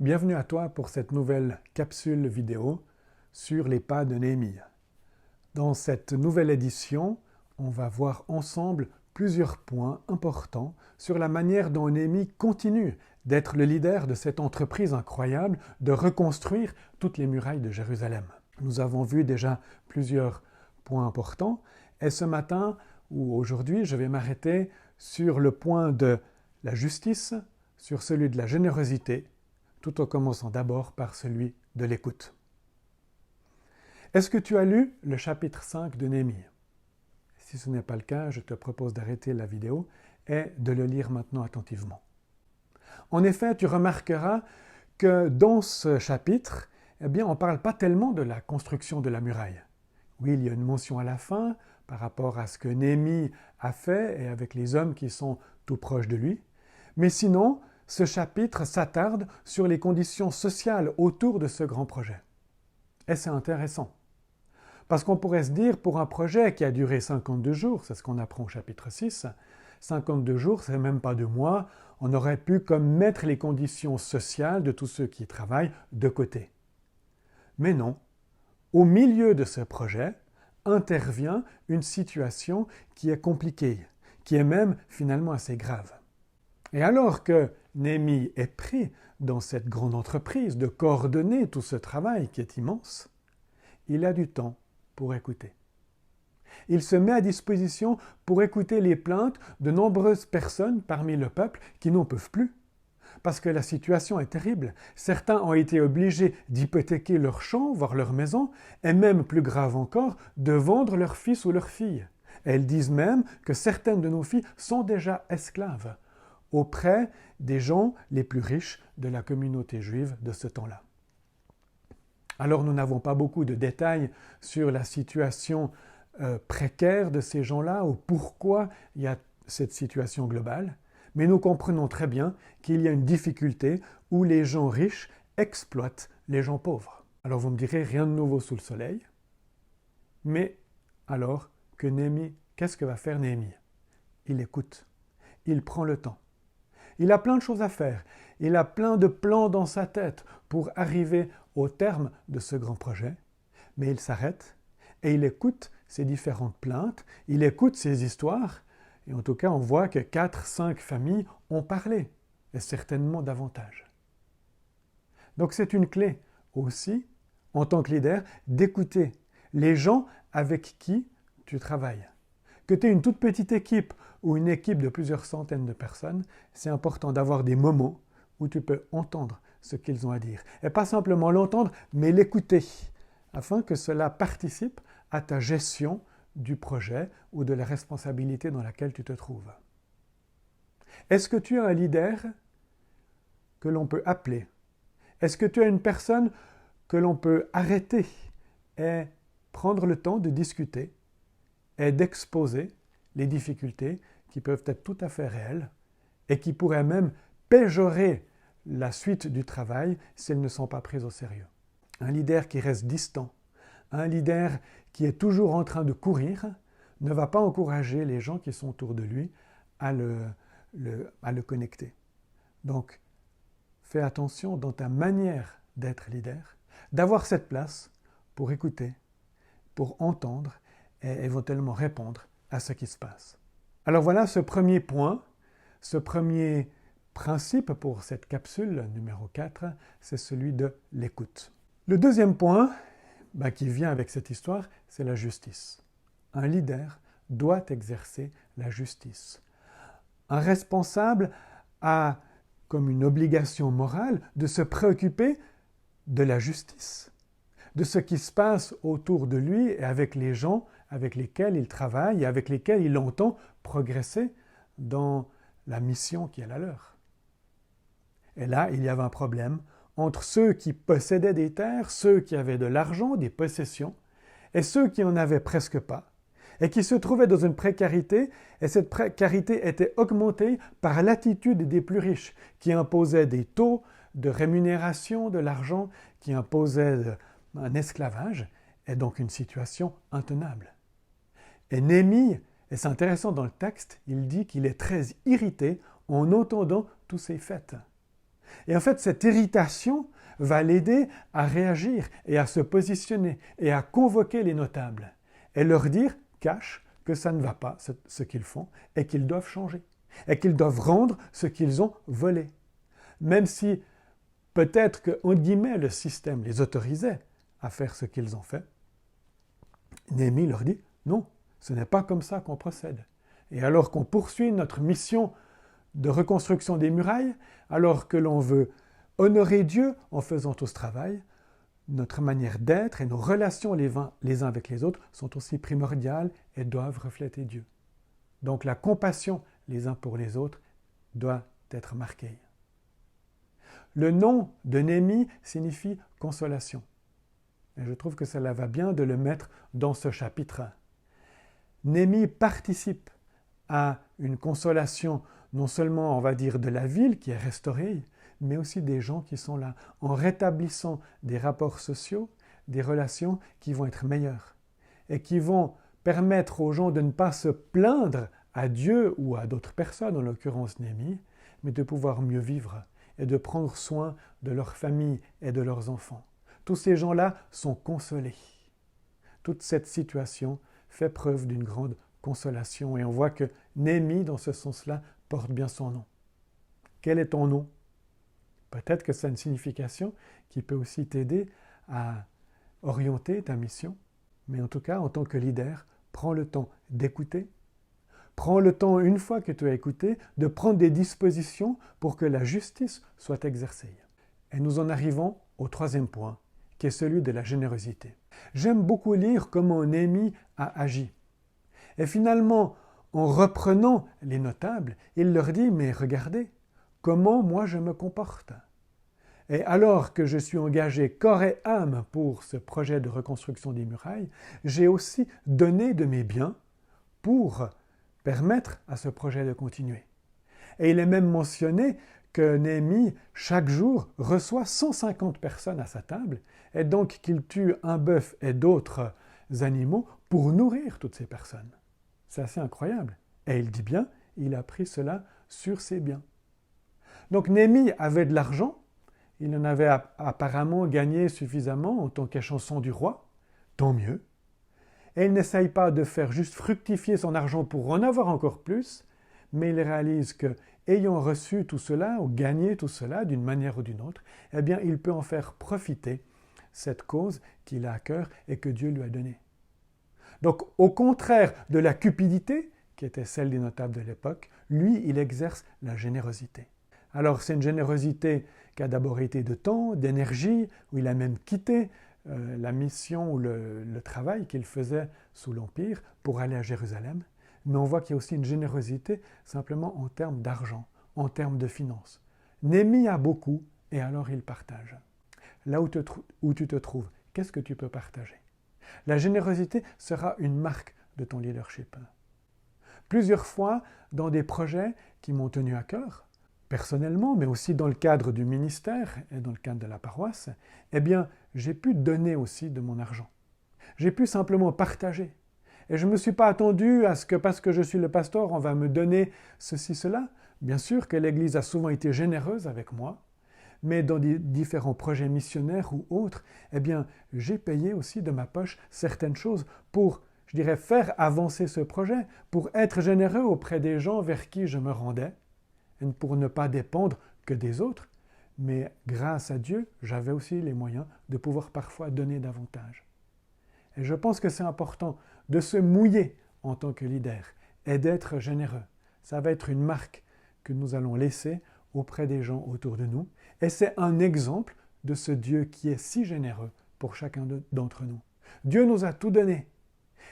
Bienvenue à toi pour cette nouvelle capsule vidéo sur les pas de Néhémie. Dans cette nouvelle édition, on va voir ensemble plusieurs points importants sur la manière dont Néhémie continue d'être le leader de cette entreprise incroyable de reconstruire toutes les murailles de Jérusalem. Nous avons vu déjà plusieurs points importants et ce matin ou aujourd'hui, je vais m'arrêter sur le point de la justice, sur celui de la générosité, tout en commençant d'abord par celui de l'écoute. Est-ce que tu as lu le chapitre 5 de Néhémie? Si ce n'est pas le cas, je te propose d'arrêter la vidéo et de le lire maintenant attentivement. En effet, tu remarqueras que dans ce chapitre, on ne parle pas tellement de la construction de la muraille. Oui, il y a une mention à la fin par rapport à ce que Néhémie a fait et avec les hommes qui sont tout proches de lui. Mais sinon, ce chapitre s'attarde sur les conditions sociales autour de ce grand projet. Et c'est intéressant. Parce qu'on pourrait se dire, pour un projet qui a duré 52 jours, c'est ce qu'on apprend au chapitre 6, 52 jours, c'est même pas 2 mois, on aurait pu comme mettre les conditions sociales de tous ceux qui travaillent de côté. Mais non, au milieu de ce projet intervient une situation qui est compliquée, qui est même finalement assez grave. Et alors que Néhémie est pris dans cette grande entreprise de coordonner tout ce travail qui est immense, il a du temps pour écouter. Il se met à disposition pour écouter les plaintes de nombreuses personnes parmi le peuple qui n'en peuvent plus. Parce que la situation est terrible. Certains ont été obligés d'hypothéquer leurs champs, voire leur maison, et même plus grave encore, de vendre leurs fils ou leurs filles. Elles disent même que certaines de nos filles sont déjà esclaves auprès des gens les plus riches de la communauté juive de ce temps-là. Alors nous n'avons pas beaucoup de détails sur la situation précaire de ces gens-là ou pourquoi il y a cette situation globale, mais nous comprenons très bien qu'il y a une difficulté où les gens riches exploitent les gens pauvres. Alors vous me direz, rien de nouveau sous le soleil, mais alors que Néhémie, qu'est-ce que va faire Néhémie? Il écoute, il prend le temps. Il a plein de choses à faire, il a plein de plans dans sa tête pour arriver au terme de ce grand projet, mais il s'arrête et il écoute ces différentes plaintes, il écoute ces histoires, et en tout cas on voit que 4-5 familles ont parlé, et certainement davantage. Donc c'est une clé aussi, en tant que leader, d'écouter les gens avec qui tu travailles. Que tu aies une toute petite équipe ou une équipe de plusieurs centaines de personnes, c'est important d'avoir des moments où tu peux entendre ce qu'ils ont à dire. Et pas simplement l'entendre, mais l'écouter, afin que cela participe à ta gestion du projet ou de la responsabilité dans laquelle tu te trouves. Est-ce que tu as un leader que l'on peut appeler? Est-ce que tu as une personne que l'on peut arrêter et prendre le temps de discuter et d'exposer les difficultés qui peuvent être tout à fait réelles et qui pourraient même péjorer la suite du travail si elles ne sont pas prises au sérieux. Un leader qui reste distant, un leader qui est toujours en train de courir, ne va pas encourager les gens qui sont autour de lui à le connecter. Donc, fais attention dans ta manière d'être leader, d'avoir cette place pour écouter, pour entendre et éventuellement répondre à ce qui se passe. Alors voilà ce premier point, ce premier principe pour cette capsule numéro 4, c'est celui de l'écoute. Le deuxième point qui vient avec cette histoire, c'est la justice. Un leader doit exercer la justice. Un responsable a comme une obligation morale de se préoccuper de la justice, de ce qui se passe autour de lui et avec les gens avec lesquels il travaille et avec lesquels il entend progresser dans la mission qui est la leur. Et là, il y avait un problème entre ceux qui possédaient des terres, ceux qui avaient de l'argent, des possessions, et ceux qui n'en avaient presque pas, et qui se trouvaient dans une précarité, et cette précarité était augmentée par l'attitude des plus riches, qui imposaient des taux de rémunération de l'argent, qui imposaient un esclavage, et donc une situation intenable. Et Néhémie, et c'est intéressant dans le texte, il dit qu'il est très irrité en entendant tous ces faits. Et en fait, cette irritation va l'aider à réagir et à se positionner et à convoquer les notables et leur dire, cache, que ça ne va pas ce qu'ils font et qu'ils doivent changer et qu'ils doivent rendre ce qu'ils ont volé. Même si peut-être que, en guillemets, le système les autorisait à faire ce qu'ils ont fait, Néhémie leur dit, non, ce n'est pas comme ça qu'on procède. Et alors qu'on poursuit notre mission de reconstruction des murailles, alors que l'on veut honorer Dieu en faisant tout ce travail, notre manière d'être et nos relations les uns avec les autres sont aussi primordiales et doivent refléter Dieu. Donc la compassion les uns pour les autres doit être marquée. Le nom de Néhémie signifie consolation. Et je trouve que cela va bien de le mettre dans ce chapitre. Néhémie participe à une consolation non seulement, on va dire, de la ville qui est restaurée, mais aussi des gens qui sont là, en rétablissant des rapports sociaux, des relations qui vont être meilleures et qui vont permettre aux gens de ne pas se plaindre à Dieu ou à d'autres personnes, en l'occurrence Néhémie, mais de pouvoir mieux vivre et de prendre soin de leur famille et de leurs enfants. Tous ces gens-là sont consolés. Toute cette situation fait preuve d'une grande consolation et on voit que Néhémie, dans ce sens-là, porte bien son nom. Quel est ton nom? Peut-être que c'est une signification qui peut aussi t'aider à orienter ta mission, mais en tout cas, en tant que leader, prends le temps d'écouter, prends le temps, une fois que tu as écouté, de prendre des dispositions pour que la justice soit exercée. Et nous en arrivons au troisième point, qui est celui de la générosité. J'aime beaucoup lire comment Néhémie a agi. Et finalement, en reprenant les notables, il leur dit, mais regardez, comment moi je me comporte. Et alors que je suis engagé corps et âme pour ce projet de reconstruction des murailles, j'ai aussi donné de mes biens pour permettre à ce projet de continuer. Et il est même mentionné que Néhémie, chaque jour, reçoit 150 personnes à sa table, et donc qu'il tue un bœuf et d'autres animaux pour nourrir toutes ces personnes. C'est assez incroyable. Et il dit bien, il a pris cela sur ses biens. Donc Néhémie avait de l'argent, il en avait apparemment gagné suffisamment en tant qu'échanson du roi, tant mieux. Et il n'essaye pas de faire juste fructifier son argent pour en avoir encore plus, mais il réalise que, ayant reçu tout cela, ou gagné tout cela d'une manière ou d'une autre, eh bien il peut en faire profiter cette cause qu'il a à cœur et que Dieu lui a donnée. Donc au contraire de la cupidité, qui était celle des notables de l'époque, lui, il exerce la générosité. Alors c'est une générosité qui a d'abord été de temps, d'énergie, où il a même quitté la mission ou le travail qu'il faisait sous l'Empire pour aller à Jérusalem. Mais on voit qu'il y a aussi une générosité simplement en termes d'argent, en termes de finances. Néhémie a beaucoup et alors il partage. Là où tu te trouves, qu'est-ce que tu peux partager? La générosité sera une marque de ton leadership. Plusieurs fois, dans des projets qui m'ont tenu à cœur, personnellement, mais aussi dans le cadre du ministère et dans le cadre de la paroisse, eh bien, j'ai pu donner aussi de mon argent. J'ai pu simplement partager. Et je ne me suis pas attendu à ce que, parce que je suis le pasteur, on va me donner ceci, cela. Bien sûr que l'Église a souvent été généreuse avec moi, mais dans des différents projets missionnaires ou autres, eh bien, j'ai payé aussi de ma poche certaines choses pour, je dirais, faire avancer ce projet, pour être généreux auprès des gens vers qui je me rendais, et pour ne pas dépendre que des autres, mais grâce à Dieu, j'avais aussi les moyens de pouvoir parfois donner davantage. Et je pense que c'est important de se mouiller en tant que leader et d'être généreux. Ça va être une marque que nous allons laisser auprès des gens autour de nous. Et c'est un exemple de ce Dieu qui est si généreux pour chacun d'entre nous. Dieu nous a tout donné.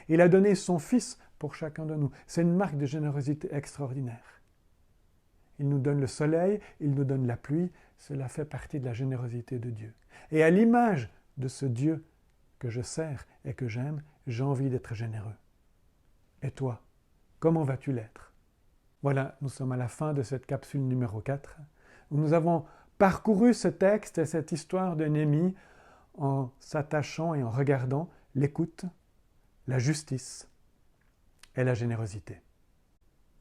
Il a donné son Fils pour chacun de nous. C'est une marque de générosité extraordinaire. Il nous donne le soleil, il nous donne la pluie. Cela fait partie de la générosité de Dieu. Et à l'image de ce Dieu que je sers et que j'aime, j'ai envie d'être généreux. Et toi, comment vas-tu l'être? Voilà, nous sommes à la fin de cette capsule numéro 4, où nous avons parcouru ce texte et cette histoire de Néhémie en s'attachant et en regardant l'écoute, la justice et la générosité.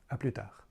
À plus tard.